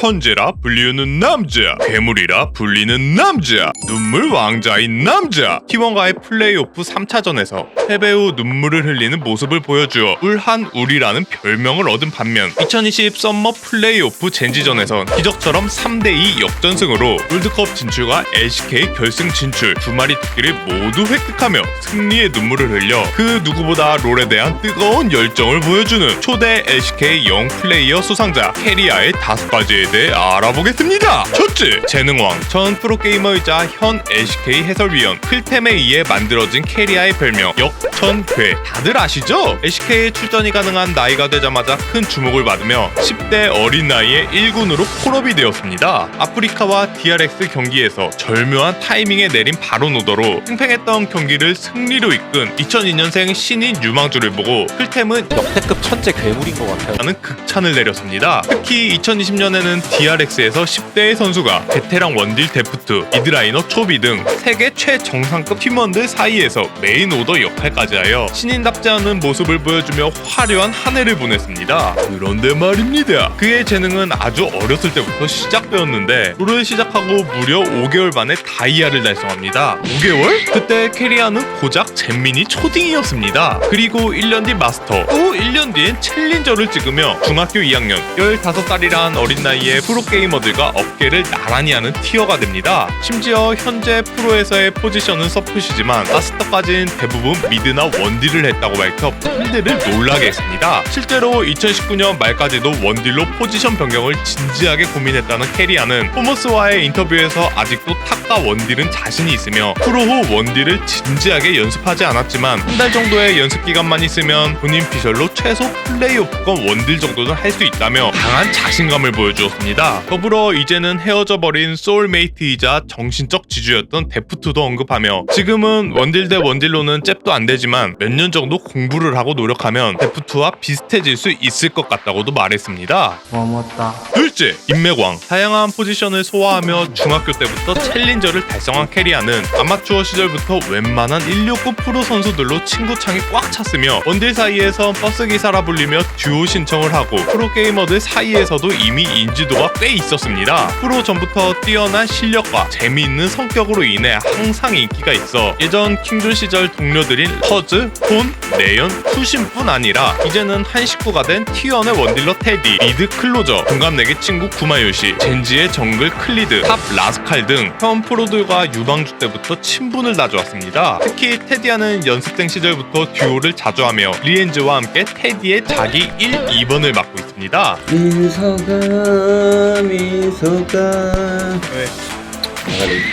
천재라 불리우는 남자, 괴물이라 불리는 남자, 눈물 왕자인 남자. T1과의 플레이오프 3차전에서 패배 후 눈물을 흘리는 모습을 보여주어 울한울이라는 별명을 얻은 반면 2020 썸머 플레이오프 젠지전에선 기적처럼 3대2 역전승으로 월드컵 진출과 LCK 결승 진출 두 마리 토끼를 모두 획득하며 승리의 눈물을 흘려 그 누구보다 롤에 대한 뜨거운 열정을 보여주는 초대 LCK 영 플레이어 수상자 캐리아의 5가지에 대해 알아보겠습니다. 첫째, 재능왕. 전 프로게이머이자 현 LCK 해설위원 클템에 의해 만들어진 캐리아의 별명 역전괴. 다들 아시죠? LCK에 출전이 가능한 나이가 되자마자 큰 주목을 받으며 10대 어린 나이에 1군으로 콜업이 되었습니다. 아프리카와 DRX 경기에서 절묘한 타이밍에 내린 바론 오더로 팽팽했던 경기를 승리로 이끈 2002년생 신인 유망주를 보고 클템은 역대급 천재 괴물인 것 같아요. 라는 극찬을 내렸습니다. 특히 2020년에는 DRX에서 10대의 선수가 베테랑 원딜 데프트, 미드라이너 초비 등 세계 최정상급 팀원들 사이에서 메인 오더 역할까지 하여 신인답지 않은 모습을 보여주며 화려한 한 해를 보냈습니다. 그런데 말입니다. 그의 재능은 아주 어렸을 때부터 시작되었는데 롤을 시작하고 무려 5개월 만에 다이아를 달성합니다. 5개월? 그때 캐리아는 고작 잼민이 초딩이었습니다. 그리고 1년 뒤 마스터, 또 1년 뒤엔 챌린저를 찍으며 중학교 2학년 15살이란 어린 나이에 프로게이머들과 어깨를 나란히 하는 티어가 됩니다. 심지어 현재 프로에서의 포지션은 서폿이지만 마스터까지는 대부분 미드나 원딜을 했다고 밝혀 팬들을 놀라게 했습니다. 실제로 2019년 말까지도 원딜로 포지션 변경을 진지하게 고민했다는 캐리아는 포머스와의 인터뷰에서 아직도 탑과 원딜은 자신이 있으며 프로 후 원딜을 진지하게 연습하지 않았지만 한 달 정도의 연습 기간만 있으면 본인 피셜로 최소 플레이오프권 원딜 정도는 할 수 있다며 강한 자신감을 보여주었습니다. 더불어 이제는 헤어져 버린 소울메이트이자 정신적 지주였던 데프트도 언급하며 지금은 원딜 대 원딜로는 잽도 안 되지만 몇 년 정도 공부를 하고 노력하면 데프트와 비슷해질 수 있을 것 같다고도 말했습니다. 고맙다. 둘째, 인맥왕. 다양한 포지션을 소화하며 중학교 때부터 챌린저를 달성한 캐리아는 아마추어 시절부터 웬만한 169 프로 선수들로 친구창이 꽉 찼으며 원딜 사이에서 버스 기사라 불리며 듀오 신청을 하고 프로게이머들 사이에서도 이미 인지도가 꽤 있었습니다. 프로 전부터 뛰어난 실력과 재미있는 성격으로 인해 항상 인기가 있어 예전 킹존 시절 동료들인 허즈, 폰, 레연, 후신뿐 아니라 이제는 한 식구가 된 T1의 원딜러 테디, 리드 클로저, 동갑내기 친구 구마요시, 젠지의 정글 클리드, 탑 라스칼 등 현 프로들과 유망주 때부터 친분을 다져왔습니다. 특히 테디아는 연습생 시절부터 듀오를 자주 하며 리엔즈와 함께 테디의 자기 1, 2번을 맡고 있습니다. 민서가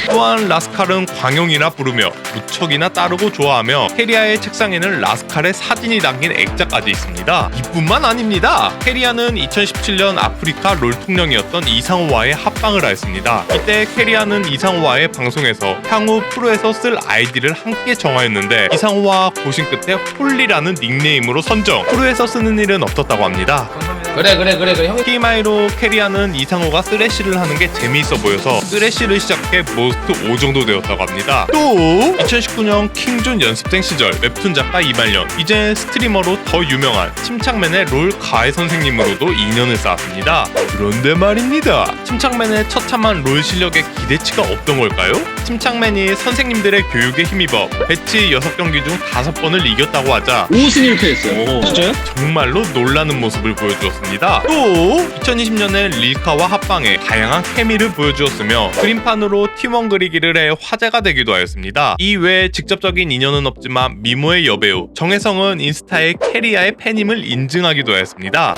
또한 라스칼은 광용이라 부르며 무척이나 따르고 좋아하며 캐리아의 책상에는 라스칼의 사진이 담긴 액자까지 있습니다. 이뿐만 아닙니다. 캐리아는 2017년 아프리카 롤 통령이었던 이상호와의 합방을 하였습니다. 이때 캐리아는 이상호와의 방송에서 향후 프로에서 쓸 아이디를 함께 정하였는데 이상호와 고심 끝에 홀리라는 닉네임으로 선정. 프로에서 쓰는 일은 없었다고 합니다. 그래 형. TMI로 캐리아는 이상호가 쓰레쉬를 하는 게 재미있어 보여서 쓰레쉬를 시작해 모스트 5 정도 되었다고 합니다. 또 2019년 킹존 연습생 시절 웹툰 작가 이말년, 이제 스트리머로 더 유명한 침착맨의 롤 가해 선생님으로도 인연을 쌓았습니다. 그런데 말입니다. 침착맨의 처참한 롤 실력에 기대치가 없던 걸까요? 침착맨이 선생님들의 교육에 힘입어 배치 6경기 중 5번을 이겼다고 하자 5승 1패 했어요. 진짜요? 정말로 놀라는 모습을 보여주었습니다. 또 2020년에 릴카와 합방에 다양한 케미를 보여주었으며 그림판으로 팀원 그리기를 해 화제가 되기도 하였습니다. 이 외에 직접적인 인연은 없지만 미모의 여배우 정혜성은 인스타에 캐리아의 팬임을 인증하기도 하였습니다.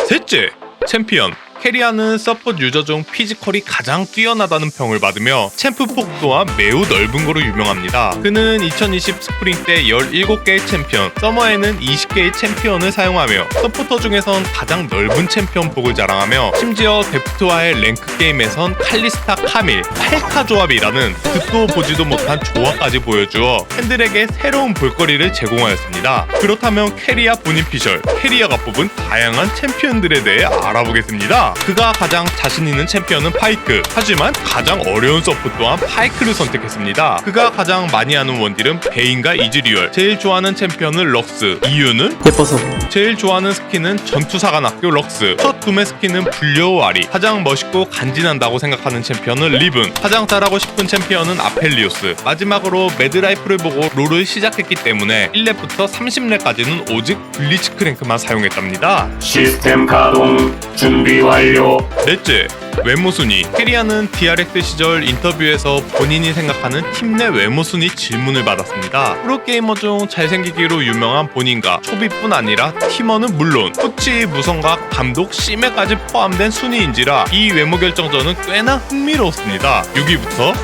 셋째, 챔피언. 캐리아는 서폿 유저 중 피지컬이 가장 뛰어나다는 평을 받으며 챔프 폭 또한 매우 넓은 거로 유명합니다. 그는 2020 스프링 때 17개의 챔피언, 서머에는 20개의 챔피언을 사용하며 서포터 중에선 가장 넓은 챔피언 폭을 자랑하며 심지어 데프트와의 랭크 게임에선 칼리스타 카밀, 8카 조합이라는 듣도 보지도 못한 조합까지 보여주어 팬들에게 새로운 볼거리를 제공하였습니다. 그렇다면 캐리아 본인 피셜, 캐리아가 뽑은 다양한 챔피언들에 대해 알아보겠습니다. 있습니다. 그가 가장 자신 있는 챔피언은 파이크. 하지만 가장 어려운 서포 또한 파이크를 선택했습니다. 그가 가장 많이 하는 원딜은 베인과 이즈리얼. 제일 좋아하는 챔피언은 럭스. 이유는? 예뻐서. 제일 좋아하는 스킨은 전투사관학교 럭스. 첫 구매 스킨은 불려와리. 가장 멋있고 간지난다고 생각하는 챔피언은 리븐. 가장 잘하고 싶은 챔피언은 아펠리오스. 마지막으로 매드라이프를 보고 롤을 시작했기 때문에 1렙부터 30렙까지는 오직 블리츠크 랭크만 사용했답니다. 시스템 가동 준비 완료. 넷째, 외모 순위. 캐리아는 DRX 시절 인터뷰에서 본인이 생각하는 팀 내 외모 순위 질문을 받았습니다. 프로게이머 중 잘생기기로 유명한 본인과 초비뿐 아니라 팀원은 물론 코치, 무성각, 감독, 심해까지 포함된 순위인지라 이 외모 결정전은 꽤나 흥미로웠습니다. 6위부터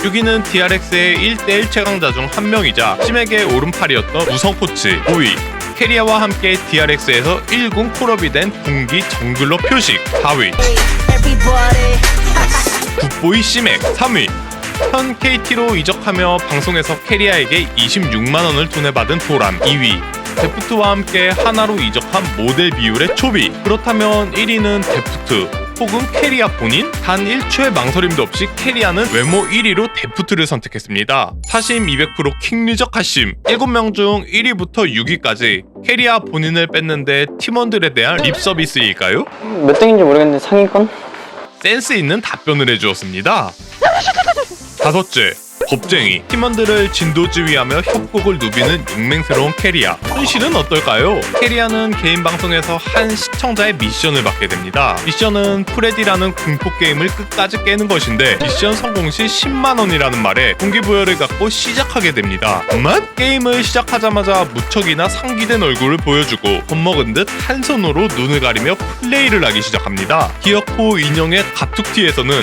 6위는 DRX의 1대1 최강자 중 한 명이자 심에게 오른팔이었던 무성 코치. 5위, 캐리아와 함께 DRX에서 1군 콜업이 된 군기 정글러 표식. 4위, 굿보이 시맥. 3위, 현 KT로 이적하며 방송에서 캐리아에게 26만원을 돈해받은 도란. 2위, 데프트와 함께 하나로 이적한 모델 비율의 초비. 그렇다면 1위는 데프트 혹은 캐리아 본인? 단 1초의 망설임도 없이 캐리아는 외모 1위로 데프트를 선택했습니다. 사심 200% 킹리적 하심. 7명 중 1위부터 6위까지 캐리아 본인을 뺐는데 팀원들에 대한 립 서비스일까요? 몇 등인지 모르겠는데 상위권? 센스 있는 답변을 해주었습니다. 다섯째, 겁쟁이. 팀원들을 진도지휘하며 협곡을 누비는 용맹스러운 캐리아. 현실은 어떨까요? 캐리아는 개인 방송에서 한 시청자의 미션을 받게 됩니다. 미션은 프레디라는 공포게임을 끝까지 깨는 것인데 미션 성공 시 10만원이라는 말에 동기부여를 갖고 시작하게 됩니다. 다만 게임을 시작하자마자 무척이나 상기된 얼굴을 보여주고 겁먹은 듯 한 손으로 눈을 가리며 플레이를 하기 시작합니다. 기어코 인형의 가툭티에서는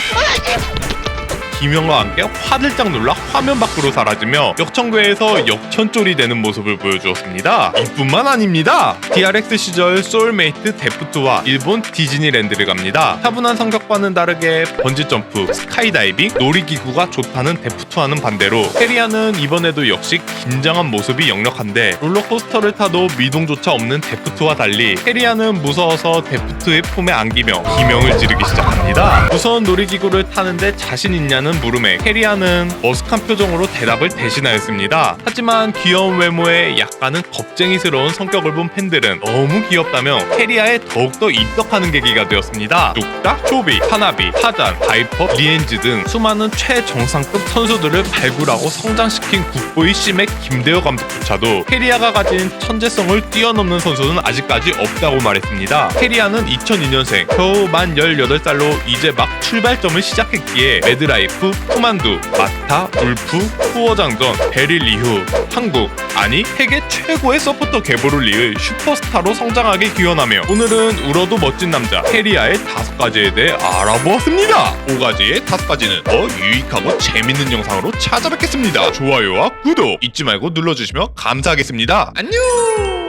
김영과 함께 화들짝 놀라 화면 밖으로 사라지며 역청구에서 역천쫄이 되는 모습을 보여주었습니다. 이뿐만 아닙니다. DRX 시절 소울메이트 데프트와 일본 디즈니랜드를 갑니다. 차분한 성격과는 다르게 번지점프, 스카이다이빙, 놀이기구가 좋다는 데프트와는 반대로 캐리아는 이번에도 역시 긴장한 모습이 역력한데 롤러코스터를 타도 미동조차 없는 데프트와 달리 캐리아는 무서워서 데프트의 품에 안기며 비명을 지르기 시작합니다. 무서운 놀이기구를 타는데 자신 있냐는 물음에 캐리아는 어색한 표정으로 대답을 대신하였습니다. 하지만 귀여운 외모에 약간은 겁쟁이스러운 성격을 본 팬들은 너무 귀엽다며 캐리아에 더욱더 입덕하는 계기가 되었습니다. 뚝딱, 초비, 하나비, 하잔, 바이퍼, 리엔즈 등 수많은 최정상급 선수들을 발굴하고 성장시킨 굿보이 심의 김대호 감독조차도 캐리아가 가진 천재성을 뛰어넘는 선수는 아직까지 없다고 말했습니다. 캐리아는 2002년생, 겨우 만 18살로 이제 막 출발점을 시작했기에 매드라이프, 쿠만두, 마타, 울프, 후어장전, 베릴 이후 한국, 아니 세계 최고의 서포터 계보를 이을 슈퍼스타로 성장하길 기원하며 오늘은 울어도 멋진 남자 캐리아의 5가지에 대해 알아보았습니다. 5가지의 5가지는 더 유익하고 재밌는 영상으로 찾아뵙겠습니다. 좋아요와 구독 잊지 말고 눌러주시면 감사하겠습니다. 안녕.